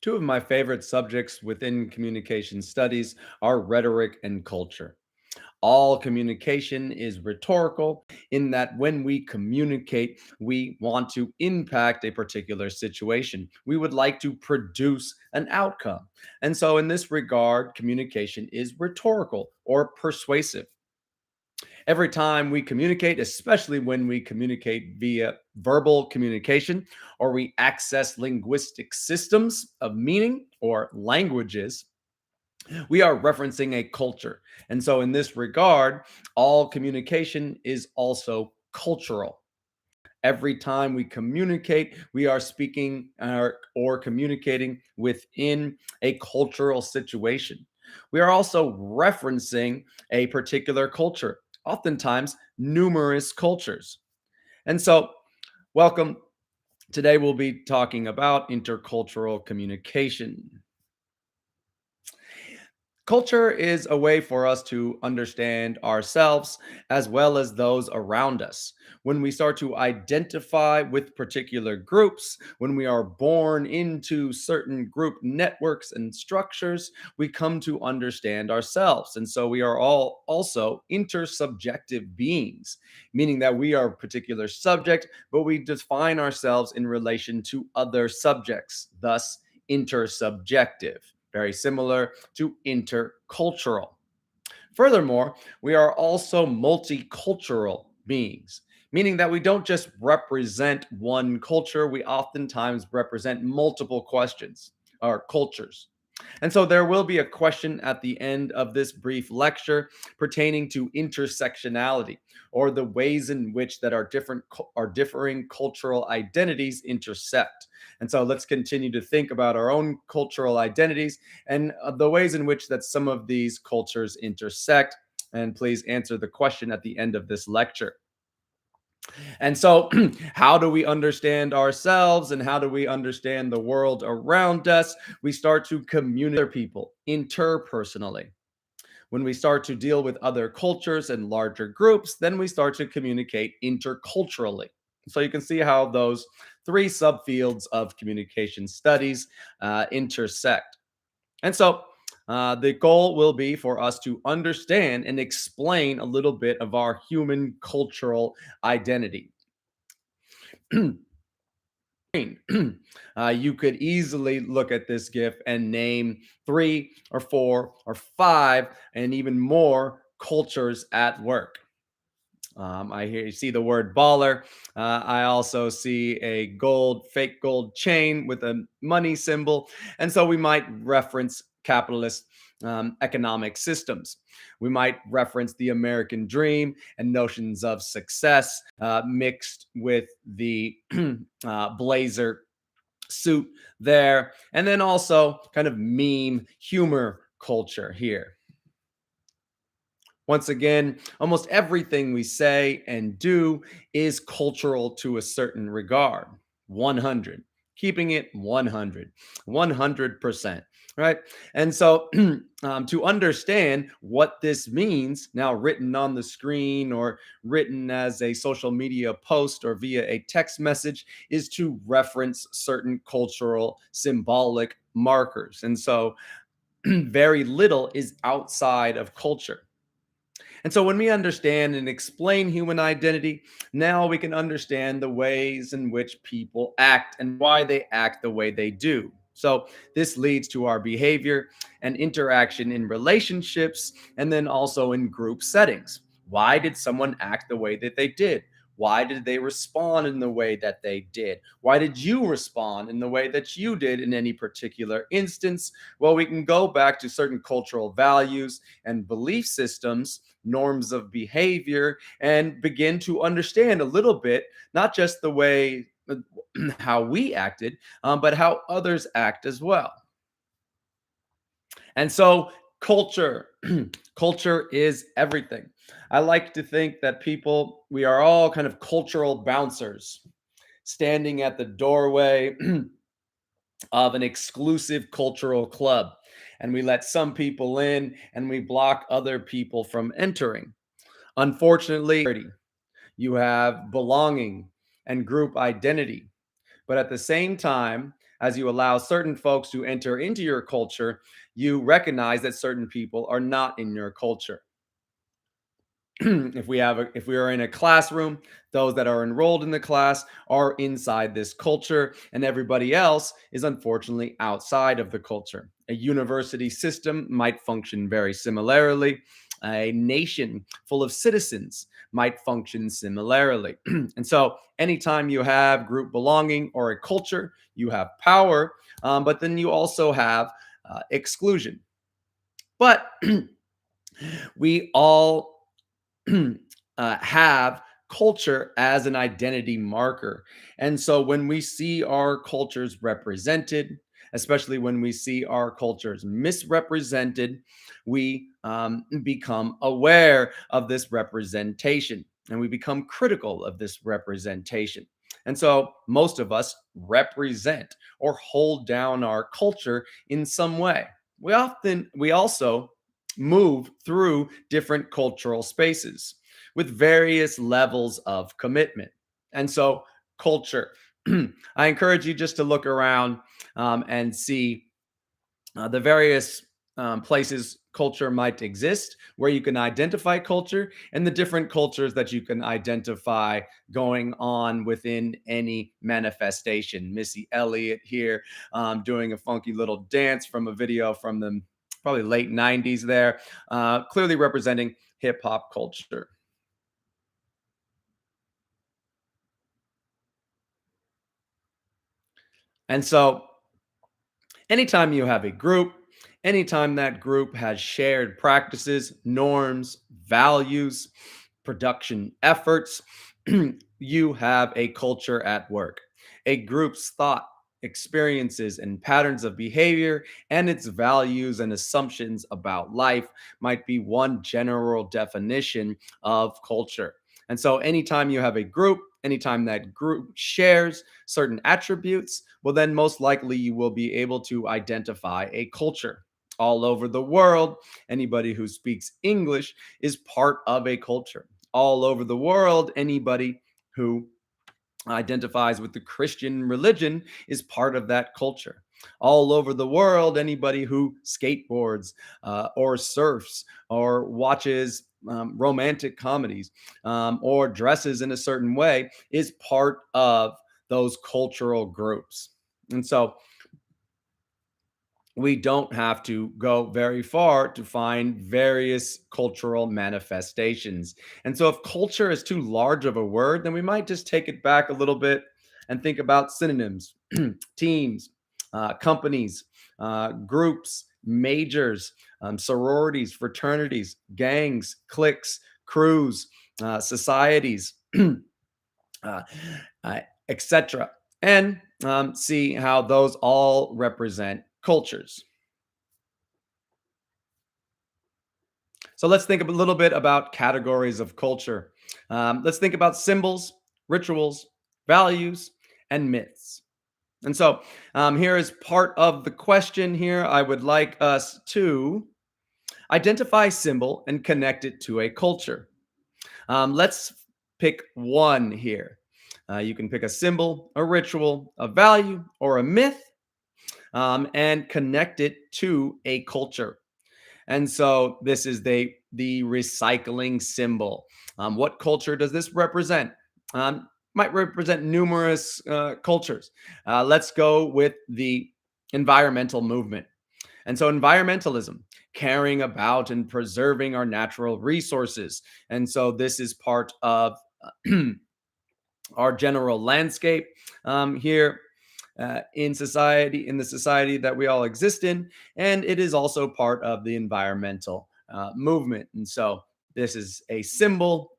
Two of my favorite subjects within communication studies are rhetoric and culture. All communication is rhetorical in that when we communicate, we want to impact a particular situation. We would like to produce an outcome. And so, in this regard, communication is rhetorical or persuasive. Every time we communicate, especially when we communicate via verbal communication or we access linguistic systems of meaning or languages, we are referencing a culture. And so, in this regard, all communication is also cultural. Every time we communicate, we are speaking or communicating within a cultural situation. We are also referencing a particular culture, oftentimes numerous cultures. And so, welcome. Today, we'll be talking about intercultural communication. Culture is a way for us to understand ourselves as well as those around us. When we start to identify with particular groups, when we are born into certain group networks and structures, we come to understand ourselves. And so we are all also intersubjective beings, meaning that we are a particular subject, but we define ourselves in relation to other subjects, thus intersubjective. Very similar to intercultural. Furthermore, we are also multicultural beings, meaning that we don't just represent one culture, we oftentimes represent multiple questions or cultures. And so there will be a question at the end of this brief lecture pertaining to intersectionality or the ways in which that our differing cultural identities intersect. And so let's continue to think about our own cultural identities and the ways in which that some of these cultures intersect. And please answer the question at the end of this lecture. And so, how do we understand ourselves and how do we understand the world around us? We start to communicate with people interpersonally. When we start to deal with other cultures and larger groups, then we start to communicate interculturally. So you can see how those three subfields of communication studies intersect. And so the goal will be for us to understand and explain a little bit of our human cultural identity. You could easily look at this GIF and name three or four or five and even more cultures at work. I hear you see the word baller. I also see a fake gold chain with a money symbol. And so we might reference capitalist economic systems. We might reference the American dream and notions of success mixed with the blazer suit there. And then also kind of meme humor culture here. Once again, almost everything we say and do is cultural to a certain regard. 100. Keeping it 100. 100%. Right. And so to understand what this means, now written on the screen or written as a social media post or via a text message, is to reference certain cultural symbolic markers. And so very little is outside of culture. And so when we understand and explain human identity, now we can understand the ways in which people act and why they act the way they do. So this leads to our behavior and interaction in relationships and then also in group settings. Why did someone act the way that they did? Why did they respond in the way that they did? Why did you respond in the way that you did in any particular instance? Well, we can go back to certain cultural values and belief systems, norms of behavior, and begin to understand a little bit, not just the way how we acted, but how others act as well. And so, culture, culture is everything. I like to think that we are all kind of cultural bouncers standing at the doorway of an exclusive cultural club. And we let some people in and we block other people from entering. Unfortunately, you have belonging and group identity. But at the same time, As you allow certain folks to enter into your culture, you recognize that certain people are not in your culture. If we are in a classroom, those that are enrolled in the class are inside this culture, and everybody else is unfortunately outside of the culture. A university system might function very similarly. A nation full of citizens might function similarly. And so anytime you have group belonging or a culture, you have power, but then you also have exclusion. But we all have culture as an identity marker. And so when we see our cultures represented, especially when we see our cultures misrepresented, we become aware of this representation and we become critical of this representation. And so most of us represent or hold down our culture in some way. We also move through different cultural spaces with various levels of commitment. And so, culture, I encourage you just to look around and see the various places culture might exist, where you can identify culture, and the different cultures that you can identify going on within any manifestation. Missy Elliott here doing a funky little dance from a video from the probably late 90s there, clearly representing hip hop culture. And so anytime you have a group, anytime that group has shared practices, norms, values, production efforts, you have a culture at work. A group's thought, experiences, and patterns of behavior, and its values and assumptions about life might be one general definition of culture. And so, anytime you have a group, anytime that group shares certain attributes, well, then most likely you will be able to identify a culture. All over the world, anybody who speaks English is part of a culture. All over the world, anybody who identifies with the Christian religion is part of that culture. All over the world, anybody who skateboards or surfs or watches romantic comedies or dresses in a certain way is part of those cultural groups. And so we don't have to go very far to find various cultural manifestations. And so, if culture is too large of a word, then we might just take it back a little bit and think about synonyms, teams, companies, groups, majors, sororities, fraternities, gangs, cliques, crews, societies, uh, etc. And see how those all represent cultures. So let's think a little bit about categories of culture. Let's think about symbols, rituals, values, and myths. And so here is part of the question here. I would like us to identify symbol and connect it to a culture. Let's pick one here. You can pick a symbol, a ritual, a value, or a myth, and connect it to a culture. And so this is the recycling symbol. What culture does this represent? Might represent numerous cultures. Let's go with the environmental movement. And so environmentalism, caring about and preserving our natural resources. And so this is part of our general landscape here in society, in the society that we all exist in, and it is also part of the environmental movement. And so, this is a symbol,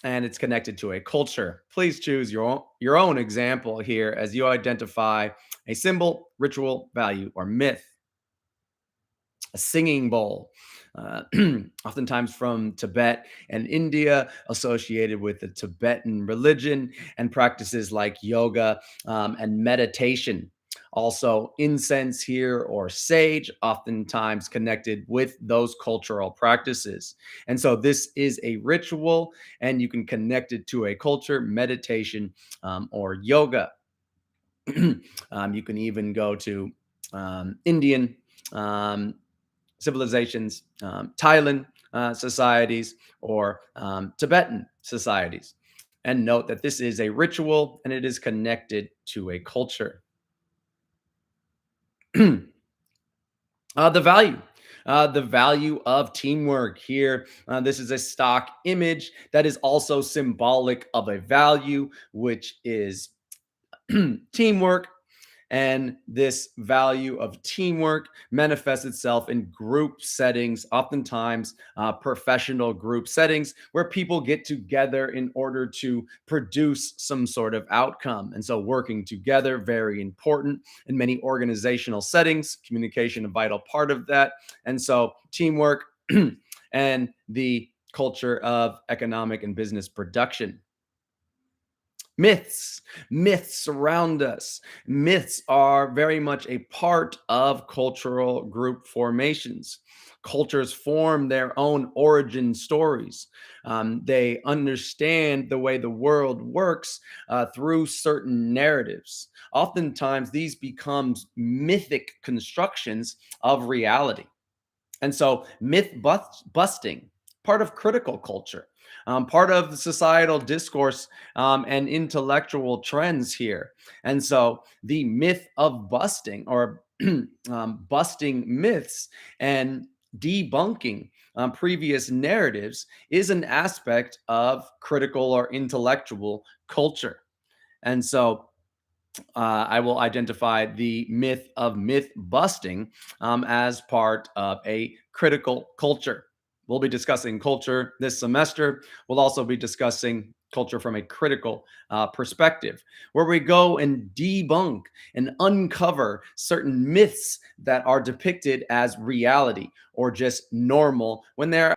and it's connected to a culture. Please choose your own example here as you identify a symbol, ritual, value, or myth. A singing bowl, oftentimes from Tibet and India, associated with the Tibetan religion and practices like yoga and meditation. Also, incense here or sage, oftentimes connected with those cultural practices. And so, this is a ritual, and you can connect it to a culture, meditation, or yoga. You can even go to Indian um, civilizations, Thailand societies, or Tibetan societies. And note that this is a ritual and it is connected to a culture. The value. The value of teamwork here. This is a stock image that is also symbolic of a value, which is teamwork. And this value of teamwork manifests itself in group settings, oftentimes professional group settings, where people get together in order to produce some sort of outcome. And so, working together, very important in many organizational settings. Communication, a vital part of that. And so, teamwork and the culture of economic and business production. Myths. Myths surround us. Myths are very much a part of cultural group formations. Cultures form their own origin stories. They understand the way the world works through certain narratives. Oftentimes, these become mythic constructions of reality. And so, busting, part of critical culture, part of the societal discourse and intellectual trends here. And so, the myth of busting or busting myths and debunking previous narratives is an aspect of critical or intellectual culture. And so, I will identify the myth of myth busting as part of a critical culture. We'll be discussing culture this semester. We'll also be discussing culture from a critical perspective, where we go and debunk and uncover certain myths that are depicted as reality or just normal when they're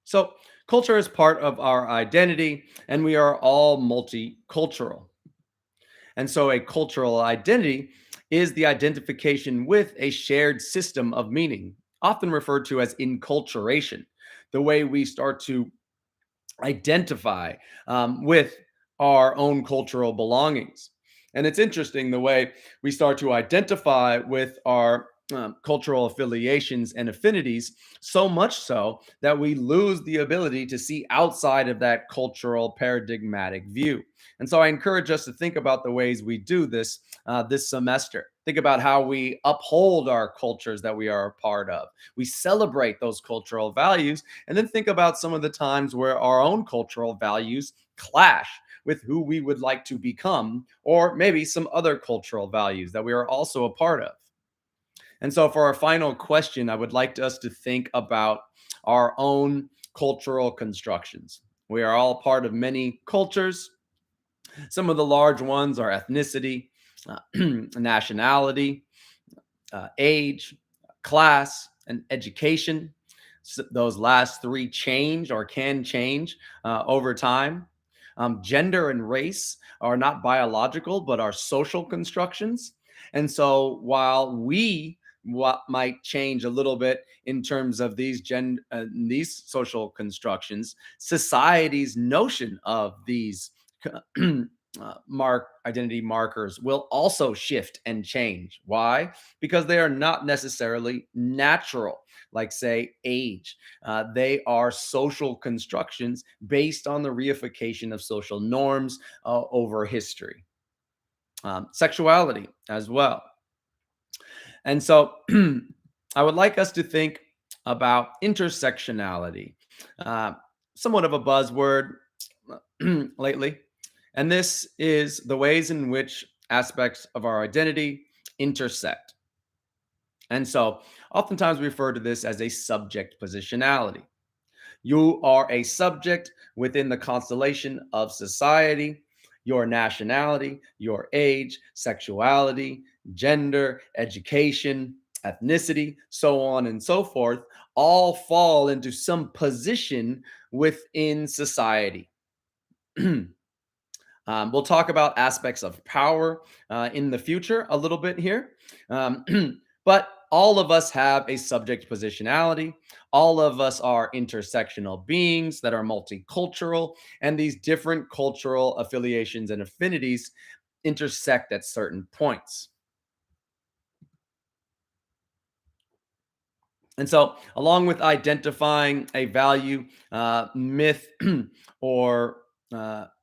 so. Culture is part of our identity, and we are all multicultural. And so a cultural identity is the identification with a shared system of meaning, often referred to as enculturation, the way we start to identify with our own cultural belongings. And it's interesting the way we start to identify with our cultural affiliations and affinities, so much so that we lose the ability to see outside of that cultural paradigmatic view. And so I encourage us to think about the ways we do this this semester. Think about how we uphold our cultures that we are a part of. We celebrate those cultural values, and then think about some of the times where our own cultural values clash with who we would like to become, or maybe some other cultural values that we are also a part of. And so, for our final question, I would like us to think about our own cultural constructions. We are all part of many cultures. Some of the large ones are ethnicity, nationality, age, class, and education. Those last three change or can change over time. Gender and race are not biological, but are social constructions. And so while we what might change a little bit in terms of these social constructions, society's notion of these mark identity markers will also shift and change. Why? Because they are not necessarily natural, like say age. They are social constructions based on the reification of social norms over history. Sexuality as well. And so I would like us to think about intersectionality, uh, somewhat of a buzzword lately. And this is the ways in which aspects of our identity intersect. And so oftentimes we refer to this as a subject positionality. You are a subject within the constellation of society, your nationality, your age, sexuality, gender, education, ethnicity, so on and so forth, all fall into some position within society. We'll talk about aspects of power in the future a little bit here. But all of us have a subject positionality. All of us are intersectional beings that are multicultural, and these different cultural affiliations and affinities intersect at certain points. And so, along with identifying a value, myth, or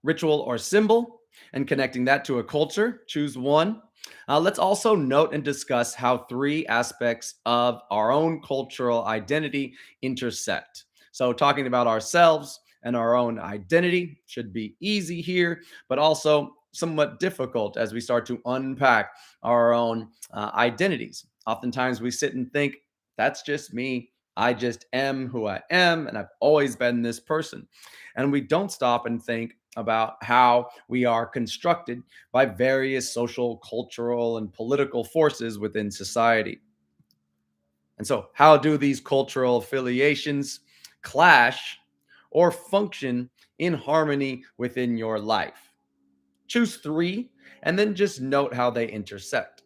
ritual or symbol, and connecting that to a culture, choose one. Let's also note and discuss how three aspects of our own cultural identity intersect. So, talking about ourselves and our own identity should be easy here, but also somewhat difficult as we start to unpack our own identities. Oftentimes, we sit and think, that's just me. I just am who I am, and I've always been this person. And we don't stop and think about how we are constructed by various social, cultural, and political forces within society. And so, how do these cultural affiliations clash or function in harmony within your life? Choose three and then just note how they intersect.